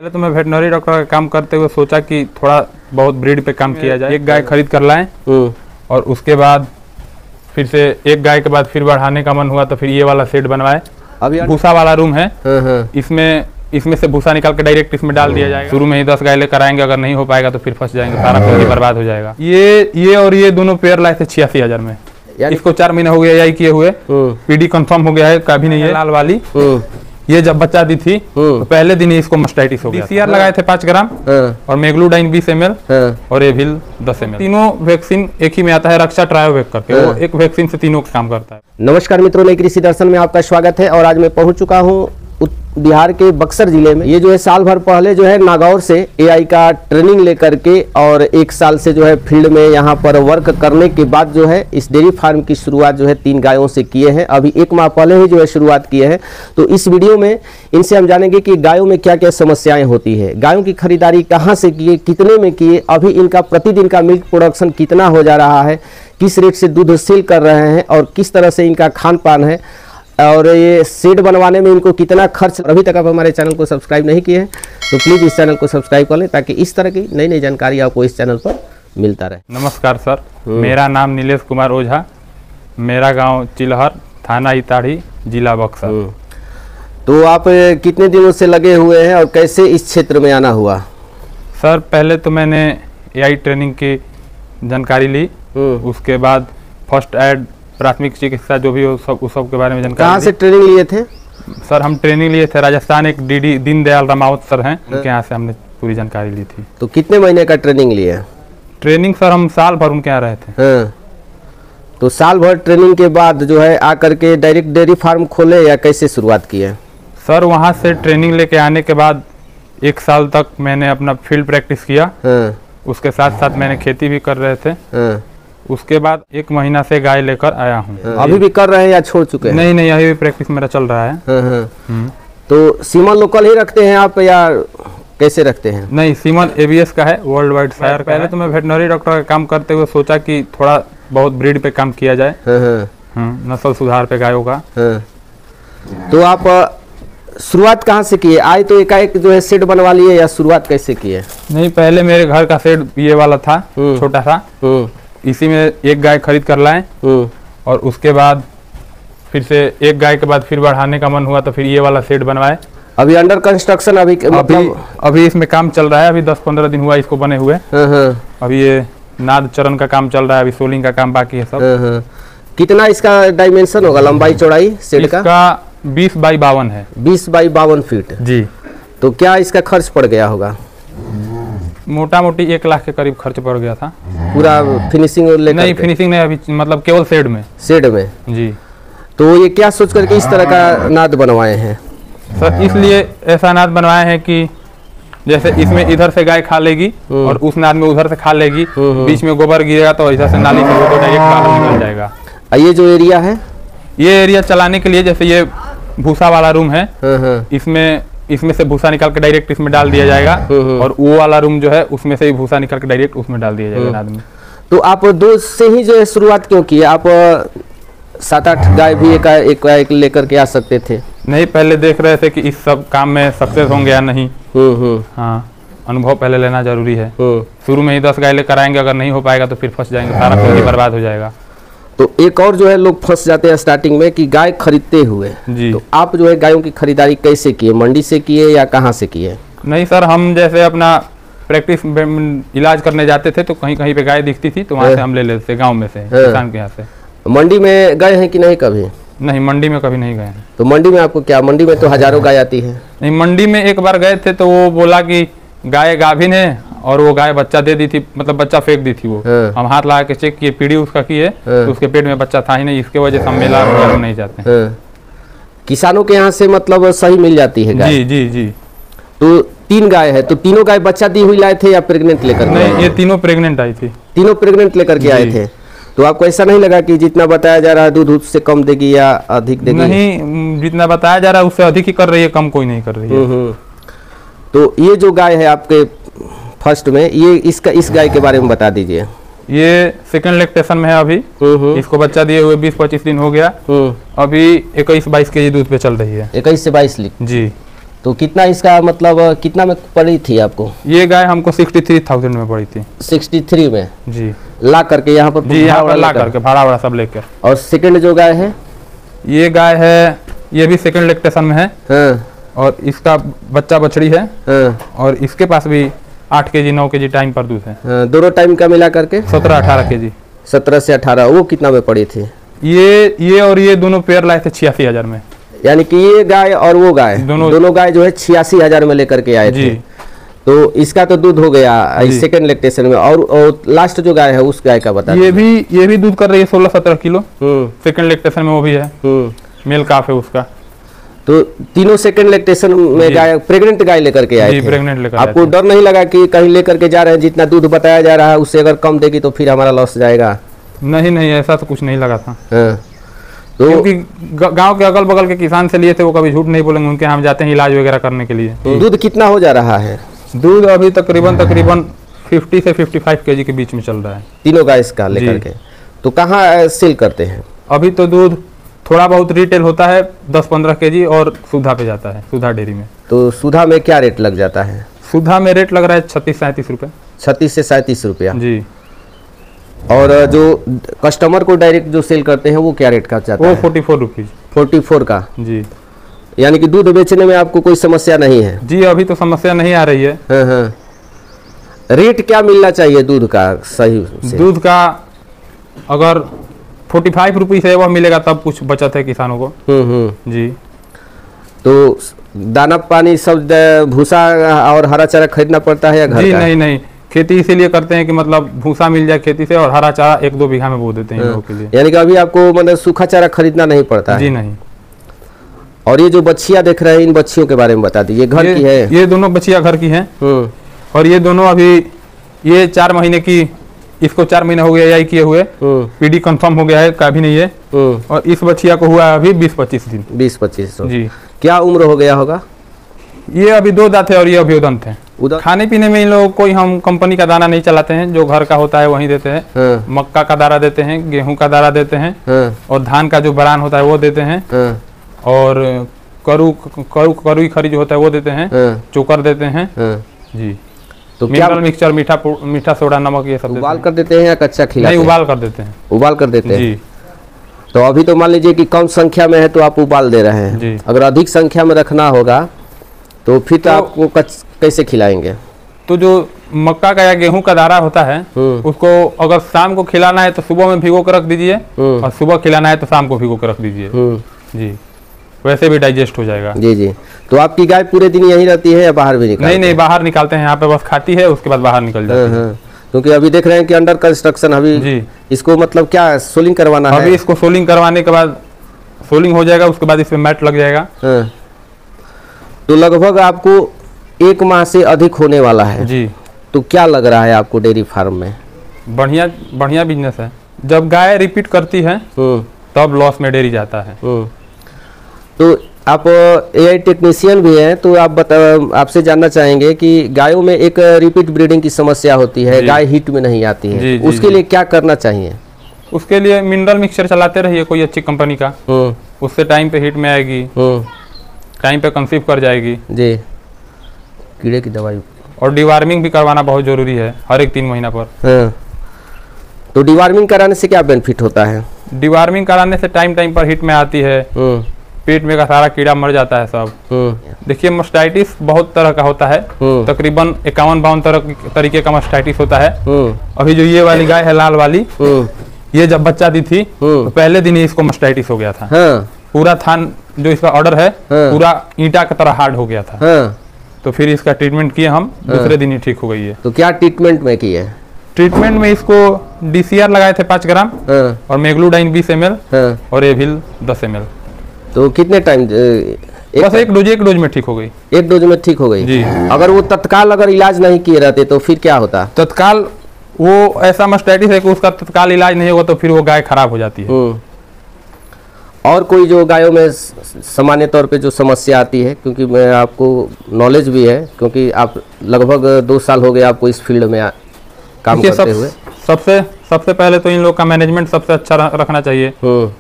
पहले तो मैं वेटनरी डॉक्टर का काम करते हुए सोचा कि थोड़ा बहुत ब्रीड पे काम किया जाए। एक गाय खरीद कर लाएं और उसके बाद फिर से एक गाय के बाद फिर बढ़ाने का मन हुआ तो फिर ये वाला शेड बनवाए। अभी भूसा वाला रूम है, इसमें से भूसा निकाल के डायरेक्ट इसमें डाल दिया जाएगा। शुरू में ही 10 गाय लेकर आएंगे, अगर नहीं हो पाएगा तो फिर फंस जाएंगे, सारा पूंजी बर्बाद हो जाएगा। ये और ये दोनों पेयर लाए थे 86,000 में। इसको 4 महीने हो गया यही किए हुए, पीडी कंफर्म हो गया है, कभी नहीं है। लाल वाली ये जब बच्चा दी थी तो पहले दिन ही इसको मास्टाइटिस हो गया। DCR लगाए थे 5 ग्राम और मेग्लूडाइन 20 ml और एविल 10 ml। तीनों वैक्सीन एक ही में आता है, रक्षा ट्रायोवेक करके, वो एक वैक्सीन से तीनों का काम करता है। नमस्कार मित्रों, नई कृषि दर्शन में आपका स्वागत है। और आज मैं पहुंच चुका हूं बिहार के बक्सर जिले में। ये जो है साल भर पहले जो है नागौर से AI का ट्रेनिंग लेकर के और 1 साल से जो है फील्ड में यहाँ पर वर्क करने के बाद जो है इस डेयरी फार्म की शुरुआत जो है 3 गायों से किए हैं। अभी 1 माह पहले ही जो है शुरुआत किए हैं। तो इस वीडियो में इनसे हम जानेंगे कि गायों में क्या क्या समस्याएं होती है, गायों की खरीदारी कहाँ से किए, कितने में किए, अभी इनका प्रतिदिन का मिल्क प्रोडक्शन कितना हो जा रहा है, किस रेट से दूध सेल कर रहे हैं और किस तरह से इनका खान पान है, और ये शेड बनवाने में इनको कितना खर्च। अभी तक आप हमारे चैनल को सब्सक्राइब नहीं किए हैं तो प्लीज़ इस चैनल को सब्सक्राइब कर लें ताकि इस तरह की नई नई जानकारी आपको इस चैनल पर मिलता रहे। नमस्कार सर, मेरा नाम नीलेश कुमार ओझा, मेरा गांव चिलहर, थाना इताड़ी, जिला बक्सर। तो आप कितने दिनों से लगे हुए हैं और कैसे इस क्षेत्र में आना हुआ? सर पहले तो मैंने AI ट्रेनिंग की जानकारी ली, उसके बाद फर्स्ट एड, प्राथमिक चिकित्सा जो भी हो उस सब के बारे में जानकारी। कहाँ से ट्रेनिंग लिए थे? सर हम ट्रेनिंग लिए थे राजस्थान, एक DD दीनदयाल रामावत सर हैं, उनके यहाँ से हमने पूरी जानकारी ली थी। तो कितने महीने का ट्रेनिंग लिए? ट्रेनिंग सर हम साल भर उनके यहाँ रहे थे। तो साल भर ट्रेनिंग के बाद जो है आकर के डायरेक्ट डेयरी फार्म खोले या कैसे शुरुआत की है? सर वहाँ से ट्रेनिंग लेके आने के बाद 1 साल तक मैंने अपना फील्ड प्रैक्टिस किया, उसके साथ साथ मैंने खेती भी कर रहे थे। उसके बाद 1 महीना से गाय लेकर आया हूँ। अभी भी कर रहे हैं या छोड़ चुके हैं? नहीं, अभी भी प्रैक्टिस मेरा चल रहा है। तो सीमन लोकल ही रखते हैं आप या कैसे रखते हैं? नहीं, सीमन ABS का है, वर्ल्ड वाइड फायर। पहले तो मैं वेटनरी डॉक्टर का काम करते हुए सोचा कि थोड़ा बहुत ब्रीड पे काम किया जाए, नस्ल सुधार पे गायों का। तो आप शुरुआत कहाँ से किए? आए तो एकाएक जो है शेड बनवा लिए या शुरुआत कैसे किए? नहीं, पहले मेरे घर का शेड ये वाला था, छोटा सा, इसी में एक गाय खरीद कर लाएं और उसके बाद फिर से एक गाय के बाद फिर बढ़ाने का मन हुआ तो फिर ये वाला शेड बनवाए। अभी अंडर कंस्ट्रक्शन अभी इसमें काम चल रहा है, अभी 10-15 दिन हुआ इसको बने हुए। अभी ये नाद चरण का काम चल रहा है, अभी सोलिंग का काम बाकी है सब। कितना इसका डायमेंशन होगा, लंबाई चौड़ाई शेड का? इसका 20 बाई 52 है। 20 बाई 52 फीट जी। तो क्या इसका खर्च पड़ गया होगा? मोटा मोटी 1 लाख के करीब खर्च पड़ गया था। पूरा फिनिशिंग नहीं, फिनिशिंग नहीं, अभी मतलब केवल शेड में जी। तो ये क्या सोच करके इस तरह का नाद बनवाए हैं? सर इसलिए ऐसा नाद बनवाए हैं कि जैसे इसमें इधर से गाय खा लेगी और उस नाद में उधर से खा लेगी, बीच में गोबर गिरेगा तो ऐसा से नाली से वो डायरेक्ट बाहर निकल जाएगा। ये जो एरिया है, ये एरिया चलाने के लिए जैसे ये भूसा वाला रूम है, इसमें से भूसा निकाल के डायरेक्ट इसमें डाल दिया जाएगा और वो वाला रूम जो है उसमें से भी भूसा निकाल के डायरेक्ट उसमें डाल दिया जाएगा नाद में। तो आप 2 से ही जो है शुरुआत क्यों की? आप 7-8 गाय भी एक लेकर के आ सकते थे। नहीं, पहले देख रहे थे कि इस सब काम में सक्सेस होंगे या नहीं। हाँ, अनुभव पहले लेना जरूरी है। शुरू में ही 10 गाय लेकर आएंगे, अगर नहीं हो पाएगा तो फिर फंस जाएंगे, सारा पूंजी बर्बाद हो जाएगा। तो एक और जो है लोग फंस जाते हैं स्टार्टिंग में कि गाय खरीदते हुए जी। तो आप जो है गायों की खरीदारी कैसे किए, मंडी से किए या कहाँ से किए? नहीं सर, हम जैसे अपना प्रैक्टिस इलाज करने जाते थे तो कहीं कहीं पे गाय दिखती थी तो वहाँ से हम ले लेते थे, गांव में से, किसान के यहाँ से। मंडी में गए हैं कि नहीं कभी? नहीं, मंडी में कभी नहीं गए हैं। तो मंडी में आपको क्या, मंडी में तो हजारों गाय आती है। नहीं, मंडी में एक बार गए थे तो वो बोला कि गाय गाभिन है और वो गाय बच्चा दे दी थी, मतलब बच्चा फेंक दी थी वो। हम हाथ लगा के चेक किए, पीढ़ी उसका की है तो उसके पेट में बच्चा था ही नहीं, इसके वजह से हम मेला नहीं जाते। किसानों के यहाँ से मतलब सही मिल जाती है गाय? जी। तो 3 गाय है, तो तीनों गाय बच्चा दी हुई लाए थे या प्रेग्नेंट लेकर? नहीं, ये तीनों प्रेग्नेंट आई थी। तीनों प्रेग्नेंट लेकर के आए थे। तो आपको ऐसा नहीं लगा कि जितना बताया जा रहा है दूध उससे कम देगी या अधिक देगी? नहीं, जितना बताया जा रहा है उससे अधिक ही कर रही है, कम कोई नहीं कर रही है। तो ये जो गाय है आपके फर्स्ट में, ये इस गाय के बारे में बता दीजिए। ये सेकंड लैक्टेशन में है अभी, इसको बच्चा दिए हुए 20-25 दिन हो गया। अभी 21-22 केजी दूध पे चल रही है। 21 से 22 लीटर जी। तो कितना इसका मतलब कितना में पड़ी थी आपको? ये गाय हमको 63,000 में पड़ी थी। 63 में जी, ला करके यहाँ पर? जी, यहाँ पर ला करके भाड़ा वाड़ा सब लेकर। और सेकंड जो गाय है? ये गाय है, ये भी सेकंड लैक्टेशन में है। हाँ। और इसका बच्चा बछड़ी है। हाँ। और इसके पास भी 8 केजी 9 केजी टाइम पर दूध है। हाँ, दोनों टाइम का मिला करके 17-18 केजी। 17 से 18। वो कितना में पड़ी थी? ये और ये दोनों पेयर लाए थे 86,000 में। यानी कि ये गाय और वो गाय दोनों गाय जो है 86,000 में लेकर के आए थे। तो इसका तो दूध हो गया सेकंड लैक्टेशन में। और लास्ट जो गाय है उस गाय का बता। ये भी दूध कर रही है 16-17 किलो। सेकंड लैक्टेशन में वो भी है। मेल काफ है उसका। तो तीनों सेकंड लैक्टेशन में गाय, प्रेग्नेंट गाय लेकर के आए थे। प्रेग्नेंट लेकर। आपको डर नहीं लगा कि कहीं लेकर के जा रहे हैं, जितना दूध बताया जा रहा है उससे अगर कम देगी तो फिर हमारा लॉस जाएगा? नहीं, ऐसा तो कुछ नहीं लगा था। तो क्योंकि गांव के अगल बगल के किसान से लिए थे, वो कभी झूठ नहीं बोलेंगे, उनके हम जाते हैं इलाज वगैरह करने के लिए। दूध कितना हो जा रहा है? दूध अभी तकरीबन 50 से 55 केजी के बीच में चल रहा है तीनों गाय इसका लेकर के। तो कहाँ सेल करते हैं? अभी तो दूध थोड़ा बहुत रिटेल होता है 10-15 केजी, और सुधा पे जाता है, सुधा डेयरी में। तो सुधा में क्या रेट लग जाता है? सुधा में रेट लग रहा है 36-37 रुपये। 36 से 37 रुपया जी। और जो कस्टमर को डायरेक्ट जो सेल करते हैं वो क्या रेट का चाहता है? वो 44 रुपीज। 44 का? जी। यानी कि दूध बेचने में आपको कोई समस्या नहीं है? जी, अभी तो समस्या नहीं आ रही है। हाँ। रेट क्या मिलना चाहिए दूध का सही से? दूध का अगर 45 रुपीज है वह मिलेगा तब कुछ बचत है किसानों को। जी। तो दाना पानी सब भूसा और हरा चारा खरीदना पड़ता है या घर? जी नहीं, खेती इसीलिए करते हैं कि मतलब भूसा मिल जाए खेती से, और हरा चारा 1-2 बीघा में बो देते हैं लोगों के लिए। यानी कि अभी आपको मतलब सूखा चारा खरीदना नहीं पड़ता है? जी नहीं। और ये जो बच्चियां देख रहे हैं, इन बच्चियों के बारे में बता दीजिए। घर की है? ये दोनों बच्चियां घर की हैं। और ये दोनों अभी ये 4 महीने की, इसको 4 महीने हो गया यही किए हुए। पीडी कंफर्म हो गया है, का भी नहीं है। और इस बच्चिया को हुआ है अभी 20-25 दिन। 20-25 जी। क्या उम्र हो गया होगा? ये अभी 2 दांत है और ये अभी उदंत है। खाने पीने में इन लोगों को हम कंपनी का दाना नहीं चलाते हैं, जो घर का होता है वही देते हैं। मक्का का दाना देते हैं, गेहूं का दाना देते हैं, और धान का जो बरान होता है वो देते हैं, और करू खरी जो होता है वो देते हैं, चोकर देते हैं। जी। तो मिनरल मिक्सचर, मीठा सोडा, नमक, ये सब उबाल कर देते हैं या कच्चा खिलाते हैं? नहीं, उबाल कर देते हैं। उबाल कर देते हैं जी। तो अभी तो मान लीजिए कि कम संख्या में है तो आप उबाल दे रहे हैं जी। अगर अधिक संख्या में रखना होगा तो फिर तो आपको कैसे खिलाएंगे? तो जो मक्का का या गेहूं का दाना होता है उसको अगर शाम को खिलाना है तो सुबह में भिगो कर रख दीजिए, और सुबह खिलाना है तो शाम को भिगो कर रख दीजिए। जी, वैसे भी डाइजेस्ट हो जाएगा। जी। तो आपकी गाय पूरे दिन यहीं रहती है या बाहर भी निकालते हैं? नहीं, बाहर निकालते हैं, यहाँ पे बस खाती है, उसके बाद बाहर निकल जाती है। क्योंकि अभी देख रहे हैं कि अंडर कंस्ट्रक्शन अभी जी। इसको मतलब क्या सोलिंग करवाना है? अभी इसको सोलिंग करवाने के बाद सोलिंग हो जाएगा, उसके बाद इसमें मैट लग जाएगा। तो लगभग आपको 1 माह से अधिक होने वाला है जी। तो क्या लग रहा है आपको डेयरी फार्म में? बढ़िया बिजनेस है। जब गाय रिपीट करती है तब लॉस में डेयरी जाता है। तो आप एआई टेक्नीशियन भी हैं, तो आप आपसे जानना चाहेंगे कि गायों में एक रिपीट ब्रीडिंग की समस्या होती है, गाय हिट में नहीं आती है, उसके लिए क्या करना चाहिए? उसके लिए मिनरल मिक्सचर चलाते रहिए कोई अच्छी कंपनी का, उससे टाइम पे हिट में आएगी, टाइम पे कंसीव कर जाएगी जी। कीड़े की दवाई और डिवार्मिंग भी करवाना बहुत जरूरी है हर एक 3 महीना पर। तो डिवार्मिंग कराने से क्या बेनिफिट होता है? डिवार्मिंग कराने से टाइम पर हिट में आती है, पेट में का सारा कीड़ा मर जाता है सब। देखिए, मास्टाइटिस बहुत तरह का होता है, तकरीबन 51-52 तरीके का मास्टाइटिस होता है। अभी जो ये वाली गाय है लाल वाली, ये जब बच्चा दी थी तो पहले दिन ही इसको मास्टाइटिस हो गया था। पूरा थान जो इसका ऑर्डर है पूरा ईंटा की तरह हार्ड हो गया था। तो फिर इसका ट्रीटमेंट किए हम, दूसरे दिन ही ठीक हो गई है। तो क्या ट्रीटमेंट में किए? ट्रीटमेंट में इसको DCR लगाए थे 5 ग्राम, और मेग्लूडाइन 20 ml, और एविल 10 ml। तो कितने टाइम? बस एक डोज में ठीक हो गई। एक डोज में ठीक हो गई जी। अगर वो तत्काल अगर इलाज नहीं किए रहते तो फिर क्या होता? तत्काल वो ऐसा मास्टाइटिस है कि उसका तत्काल इलाज नहीं होगा तो फिर वो गाय खराब हो जाती है। और कोई जो गायों में सामान्य तौर पे जो समस्या आती है, क्योंकि मैं आपको नॉलेज भी है, क्योंकि आप लगभग 2 साल हो गए आपको इस फील्ड में काम करते हुए। सबसे पहले तो इन लोग का मैनेजमेंट सबसे अच्छा रखना चाहिए।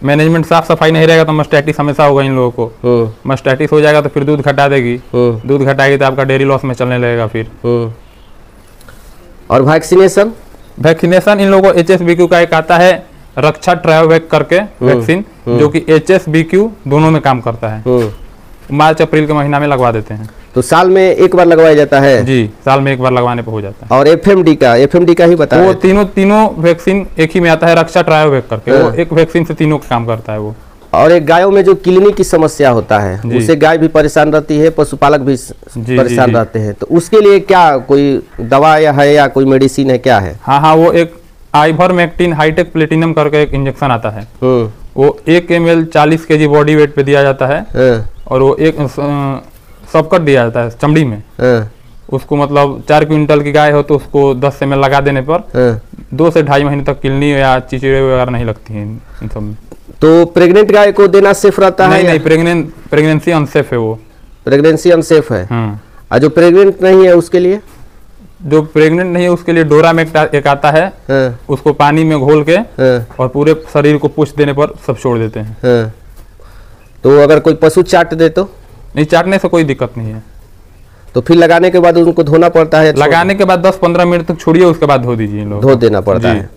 मैनेजमेंट साफ सफाई नहीं रहेगा तो मास्टाइटिस हमेशा होगा इन लोगों को। मास्टाइटिस हो जाएगा तो फिर दूध घटा देगी, दूध घटाएगी तो आपका डेयरी लॉस में चलने लगेगा फिर। और वैक्सीनेशन इन लोगों को HSBQ का एक आता है रक्षा ट्रायोवैक करके वैक्सीन, जो कि HSBQ दोनों में काम करता है। मार्च अप्रैल के महीना में लगवा देते हैं। तो साल में एक बार लगवाया जाता है? जी, साल में एक बार लगवाने पे हो जाता है। और FMD का ही बता। वो तीनों वैक्सीन एक ही में आता है, रक्षा ट्रायोवैक करके। वो एक वैक्सीन से तीनों का काम करता है वो। और एक गायों में जो किलनी की समस्या होता है उससे गाय भी परेशान रहती है, पशुपालक भी परेशान रहते हैं, तो उसके लिए क्या कोई दवा है या कोई मेडिसिन है, क्या है? हाँ, वो एक आइवरमेक्टिन हाईटेक प्लेटिनम करके एक इंजेक्शन आता है। वो 1 ml 40 kg बॉडी वेट पे दिया जाता है और वो एक सबकट दिया जाता है चमड़ी में। उसको मतलब 4 क्विंटल की गाय हो तो उसको 10 ml लगा देने पर 2 से 2.5 महीने तक किलनी या चिचिड़े वगैरह नहीं लगती हैं इन सब में। तो प्रेग्नेंट गाय को देना सेफ रहता है? नहीं, प्रेगनेंसी अनसेफ है वो। प्रेगनेंसी अनसेफ है। और जो प्रेग्नेंट नहीं है उसके लिए? जो प्रेग्नेंट नहीं है उसके लिए डोरामेक्ट एक आता है, उसको पानी में घोल के और पूरे शरीर को पूछ देने पर सब छोड़ देते हैं। तो अगर कोई पशु चाट दे तो? नहीं, चाटने से कोई दिक्कत नहीं है। तो फिर लगाने के बाद उनको धोना पड़ता है? लगाने के बाद 10-15 मिनट तक छोड़िए, उसके बाद धो दीजिए। धो देना पड़ता है।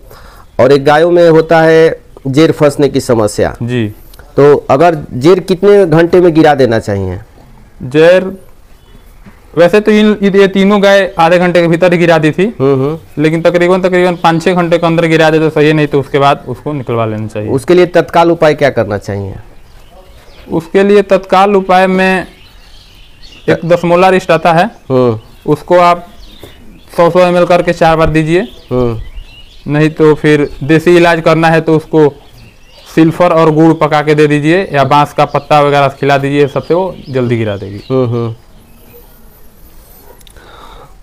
और एक गायों में होता है जेर फंसने की समस्या जी। तो अगर जेर कितने घंटे में गिरा देना चाहिए? जेर वैसे तो ये तीनों गाय आधे घंटे के भीतर ही गिरा दी थी, लेकिन तकरीबन 5-6 घंटे के अंदर गिरा दे तो सही है, नहीं तो उसके बाद उसको निकलवा लेना चाहिए। उसके लिए तत्काल उपाय क्या करना चाहिए? उसके लिए तत्काल उपाय में एक 10 मोलारिस्ट आता है, उसको आप 100 ml करके 4 बार दीजिए। नहीं तो फिर देसी इलाज करना है तो उसको सिल्फर और गुड़ पका के दे दीजिए या बांस का पत्ता वगैरह खिला दीजिए, सबसे वो जल्दी गिरा देगी।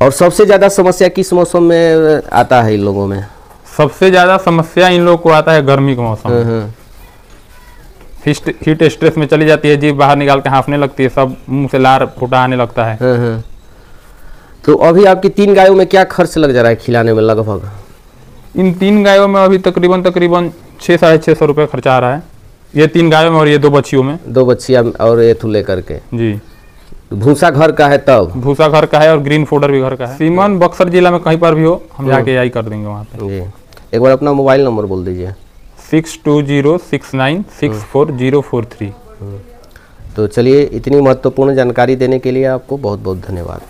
और सबसे ज्यादा समस्या किस मौसम में आता है इन लोगों में? सबसे ज्यादा समस्या इन लोगों को आता है गर्मी के मौसम में। हीट स्ट्रेस में चली जाती है, जीभ बाहर निकाल के हाँफने लगती है, सब मुंह से लार फुटा आने लगता है। तो अभी आपकी 3 गायों में क्या खर्च लग जा रहा है खिलाने में लगभग? इन 3 गायों में अभी तकरीबन 600-650 रुपये खर्चा आ रहा है। ये 3 गायों में और ये 2 बच्चियों में। 2 बच्चियां और ये थूले करके जी। भूसा घर का है? तब भूसा घर का है और ग्रीन फोडर भी घर का है। सीमन बक्सर जिला में कहीं पर भी हो हम जाके AI कर देंगे वहाँ पे। जी, एक बार अपना मोबाइल नंबर बोल दीजिए। 6206964043। तो चलिए, इतनी महत्वपूर्ण जानकारी देने के लिए आपको बहुत बहुत धन्यवाद।